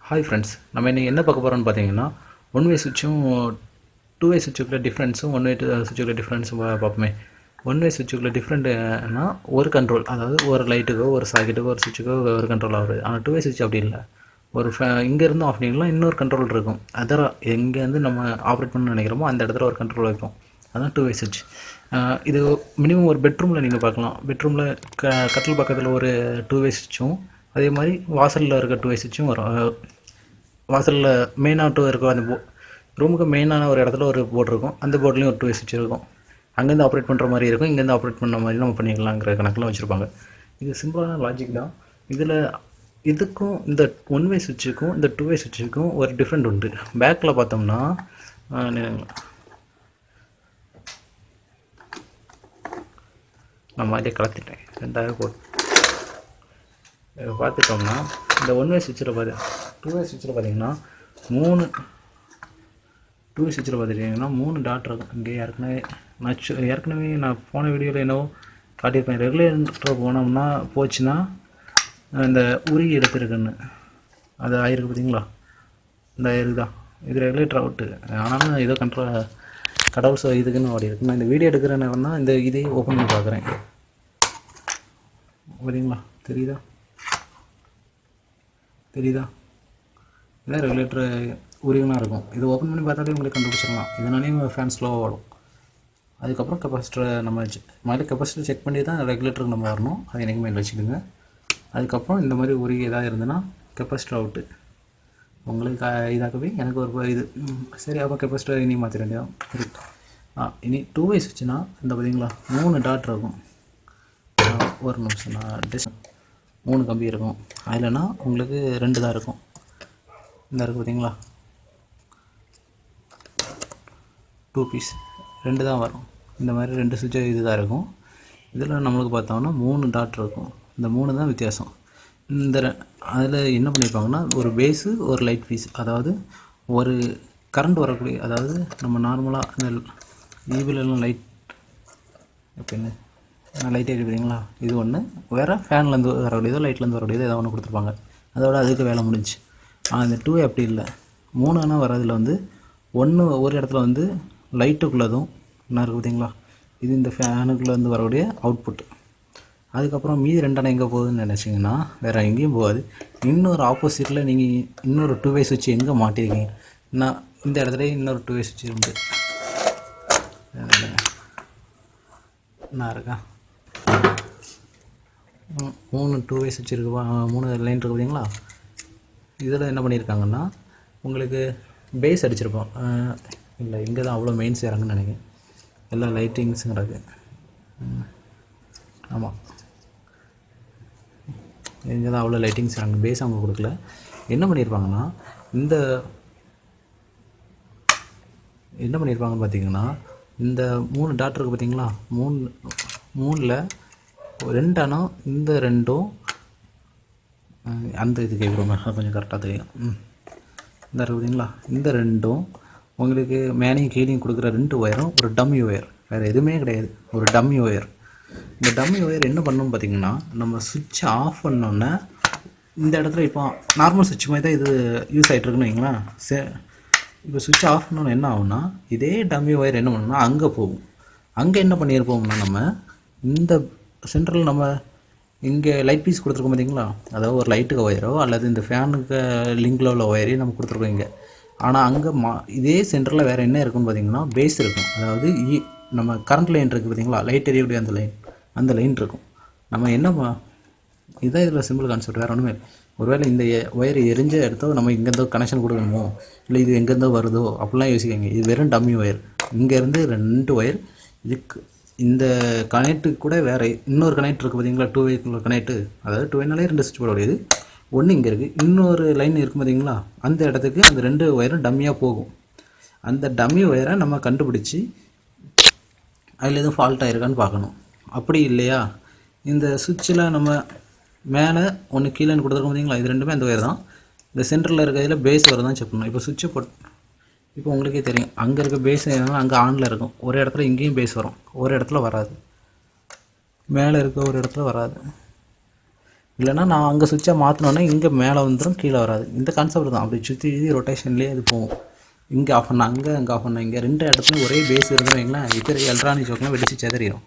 Hi friends, நம்ம இன்றைக்கி என்ன பார்க்க போகிறோம்னு பார்த்தீங்கன்னா ஒன் வே சுவிட்சும் டூ வே சுவிட்சுக்குள்ள டிஃப்ரென்ஸும் ஒன் வே சுவிட்சுக்குள்ள டிஃப்ரென்ஸும் பார்ப்போமே. ஒன் வே சுவிட்சுக்குள்ள டிஃப்ரெண்ட்னா ஒரு கண்ட்ரோல், அதாவது ஒரு லைட்டுக்கோ ஒரு சாக்கெட்டுக்கோ ஒரு சுவிட்சுக்கோ ஒரு கண்ட்ரோல் ஆகுது. ஆனால் டூ வே சுவிட்ச் அப்படி இல்லை. ஒரு இங்கேருந்து ஆஃப் பண்ணிக்கலாம், இன்னொரு கண்ட்ரோல் இருக்கும். அதர் எங்கேருந்து நம்ம ஆப்ரேட் பண்ணணும்னு நினைக்கிறோமோ அந்த இடத்துல ஒரு கண்ட்ரோல் வைப்போம். அதுதான் டூ வே சுவிட்ச். இது மினிமம் ஒரு பெட்ரூமில் நீங்கள் பார்க்கலாம். பெட்ரூமில் கட்டில் பக்கத்தில் ஒரு டூ வே சுவிட்சும், அதே மாதிரி வாசலில் இருக்க டூ வே சுவிட்சும் வரும். வாசலில் மெயினாக இருக்கும், அந்த ரூமுக்கு மெயினான ஒரு இடத்துல ஒரு போர்டு இருக்கும். அந்த போர்ட்லேயும் ஒரு டூ வே சுவிட்ச் இருக்கும். அங்கேருந்து ஆப்ரேட் பண்ணுற மாதிரி இருக்கும், இங்கேருந்து ஆப்ரேட் பண்ணுற மாதிரி நம்ம பண்ணிக்கலாங்கிற கணக்கில் வச்சுருப்பாங்க. இது சிம்பிளான லாஜிக் தான். இதில் இதுக்கும் இந்த ஒன் வே சுவிட்சுக்கும் இந்த டூ வே சுவிட்சுக்கும் ஒரு டிஃப்ரெண்ட் உண்டு. பேக்கில் பார்த்தோம்னா நான் மாதிரியே கலத்திட்டேன், ரெண்டாவது போட்டு பார்த்துட்டோம்னா இந்த ஒன் வே சுவிட்சில் டூ வே சுவிட்சில் பார்த்தீங்கன்னா டூ வே சுவிட்சில் பார்த்துட்டிங்கன்னா 3 டாட் இருக்கும். இங்கே ஏற்கனவே நான் போன வீடியோவில் என்னவோ காட்டியிருப்பேன். ரெகுலேட்டர் போனோம்னா போச்சுன்னா இந்த உரி எடுத்துருக்குன்னு அது ஆயிருக்கு பார்த்தீங்களா. இந்த இருக்குதான், இது ரெகுலேட்டர் அவுட்டு. ஆனாலும் ஏதோ கடவுள் இதுக்குன்னு ஓடி இருக்கு. நான் இந்த வீடியோ எடுக்கிற நேரம் தான் இந்த இதையே ஓப்பன் பண்ணி பார்க்குறேன். பார்த்தீங்களா, தெரியுதா இதான் ரெகுலேட்டர் உரியவனாக இருக்கும். இது ஓப்பன் பண்ணி பார்த்தாலே உங்களுக்கு கண்டுபிடிச்சிடலாம். இதனாலேயும் ஃபேன் ஸ்லோவாக ஓடும். அதுக்கப்புறம் கெப்பாசிட்டரை நம்ம முதல்ல கெப்பாசிட்டர் செக் பண்ணி தான் ரெகுலேட்டருக்கு நம்ம வரணும். அதை எனக்கு மைண்டில் வச்சுக்கோங்க. அதுக்கப்புறம் இந்த மாதிரி உரிய ஏதாவது இருந்ததுன்னா கெப்பாசிட்டர் அவுட்டு. உங்களுக்கு இதாகவே எனக்கு ஒரு இது சரி. அப்போ கெப்பாசிட்டர் இனி மாற்றிட வேண்டியதான். இனி டூ வே சுவிட்சுனா இந்த பார்த்தீங்களா 3 டாட் இருக்கும். ஒரு நிமிஷம், நான் 3 கம்பி இருக்கும். அதில்னா உங்களுக்கு 2 தான் இருக்கும். இந்த இருக்குது பார்த்தீங்களா, 2 பீஸ் 2 தான் வரும். இந்த மாதிரி 2 சுவிட்சு இது தான் இருக்கும். இதில் நம்மளுக்கு பார்த்தோம்னா 3 டாட் இருக்கும். இந்த 3 தான் வித்தியாசம். அதில் என்ன பண்ணியிருப்பாங்கன்னா ஒரு பேஸு ஒரு லைட் பீஸ், அதாவது ஒரு கரண்ட் வரக்கூடிய, அதாவது நம்ம நார்மலாக இந்த ஈவிலெல்லாம் லைட் எப்படின்னு லைட் எரி பார்த்தீங்களா, இது ஒன்று. வேறு ஃபேன்லேருந்து வரக்கூடியதோ லைட்லேருந்து வரக்கூடியதோ ஏதோ ஒன்று கொடுத்துருப்பாங்க. அதோட அதுக்கு வேலை முடிஞ்சு. ஆனால் இந்த 2 அப்படி இல்லை. 3 வரதில் ஒன்று ஒரு இடத்துல லைட்டுக்குள்ளதும் என்ன இருக்குது பார்த்தீங்களா, இது இந்த ஃபேனுக்குள்ளே வரக்கூடிய அவுட்புட்டு. அதுக்கப்புறம் மீதி 2 எங்கே போகுதுன்னு நினச்சிங்கன்னா வேறு எங்கேயும் போகாது. இன்னொரு ஆப்போசிட்டில் நீங்கள் இன்னொரு டூ வே சுவிட்ச் எங்கே மாட்டிருக்கீங்க, நான் இந்த இடத்துல இன்னொரு டூ வே சுவிட்ச் உண்டு. நான் இருக்கா 3 டூ வே சுவிட்ச் இருக்குப்பா, 3 லைன் இருக்குது பார்த்தீங்களா. இதில் என்ன பண்ணியிருக்காங்கன்னா உங்களுக்கு பேஸ் அடிச்சிருப்போம். இல்லை, இங்கே தான் அவ்வளோ மெயின்ஸ் இறங்குன்னு நினைக்கிறேன். எல்லாம் லைட்டிங்ஸும் கிடக்கு. ஆமாம், இங்கே தான் அவ்வளோ லைட்டிங்ஸ் இறங்கு. பேஸ் அவங்க கொடுக்கல. என்ன பண்ணியிருப்பாங்கன்னா பார்த்தீங்கன்னா இந்த 3 டாட் இருக்குது பார்த்தீங்களா, 3ல் 2 இந்த 2ம் அந்த இது கேட்குறோமே கொஞ்சம் கரெக்டாக தெரியும். இந்த இருக்குது பார்த்தீங்களா, இந்த 2ம் உங்களுக்கு மேலேயும் கீழேயும் கொடுக்குற 2 ஒயரும் ஒரு டம்மி ஒயர், வேறு எதுவுமே கிடையாது, ஒரு டம்மி ஒயர். இந்த டம்மி ஒயர் என்ன பண்ணணும்னு பார்த்தீங்கன்னா, நம்ம சுவிட்சை ஆஃப் பண்ணோன்னே இந்த இடத்துல இப்போ நார்மல் சுவிட்ச் மாதிரி தான் இது யூஸ் ஆகிட்டுருக்குன்னு வைங்களேன். இப்போ சுவிட்ச் ஆஃப் பண்ணோன்னு என்ன ஆகும்னா, இதே டம்மி ஒயர் என்ன பண்ணணும்னா அங்கே போகும். அங்கே என்ன பண்ணியிருப்போம்னா, நம்ம இந்த சென்ட்ரல் நம்ம இங்கே லைட் பீஸ் கொடுத்துருக்கோம் பார்த்தீங்களா, அதாவது ஒரு லைட்டுக்கு ஒயரோ அல்லது இந்த ஃபேனுக்கு லிங்கில் உள்ள ஒயரையும் நம்ம கொடுத்துருக்கோம் இங்கே. ஆனால் அங்கே இதே சென்டரில் வேறு என்ன இருக்குன்னு பார்த்தீங்கன்னா பேஸ் இருக்கும். அதாவது நம்ம கரண்ட் லைன் இருக்குது பார்த்தீங்களா, லைட் எரியக்கூடிய அந்த லைன் இருக்கும். நம்ம என்ன இதுதான் இதில் சிம்பிள் கான்செப்ட், வேறு ஒன்றுமே இல்லை. ஒருவேளை இந்த ஒயர் எரிஞ்ச எடுத்தோ நம்ம இங்கேருந்தோ கனெக்ஷன் கொடுக்கணுமோ, இல்லை இது எங்கேருந்தோ வருதோ அப்படிலாம் யோசிக்காங்க. இது வெறும் டம்மி ஒயர். இங்கேருந்து 2 ஒயர், இதுக்கு இந்த கனெக்ட்டுக்கு கூட வேறு இன்னொரு கனெக்ட் இருக்குது பார்த்தீங்களா, 2 வேக்குள்ள கனெக்ட்டு. அதாவது 2 வேனாலே 2 சுவிட்ச் போட முடியாது. ஒன்று இங்கே இருக்குது, இன்னொரு லைன் இருக்கும் பார்த்தீங்களா, அந்த இடத்துக்கு அந்த 2 ஒயரும் டம்மியாக போகும். அந்த டம்மி ஒயரை நம்ம கண்டுபிடிச்சி அதில் எதுவும் ஃபால்ட் ஆகிருக்கான்னு பார்க்கணும். அப்படி இல்லையா, இந்த சுவிட்சில் நம்ம மேலே ஒன்று கீழேன்னு கொடுத்துருக்கோம் பார்த்தீங்களா, இது 2மே அந்த ஒயர் தான். இந்த சென்டரில் இருக்கிறதில் பேஸ் வர தான் செக் பண்ணணும். இப்போ சுவிட்சை இப்போ உங்களுக்கே தெரியும், அங்கே இருக்க பேஸ் அங்கே ஆனில் இருக்கும். ஒரு இடத்துல இங்கேயும் பேஸ் வரும், ஒரு இடத்துல வராது. மேலே இருக்க ஒரு இடத்துல வராது. இல்லைனா நான் அங்கே சுவிட்சை மாற்றினோன்னே இங்கே மேலே வந்துடும், கீழே வராது. இந்த கான்செப்ட் தான். அப்படி சுற்றி ரொட்டேஷன்லேயே அது போகும். இங்கே ஆஃப் பண்ணால் அங்கே ஆஃப் பண்ணால் இங்கே, ரெண்டு இடத்துலையும் ஒரே பேஸ் இருக்குன்னு வைங்களேன், இருக்கிற எலக்ட்ரானிக் சோக்கெலாம் வெடிச்சு செதறிடும்.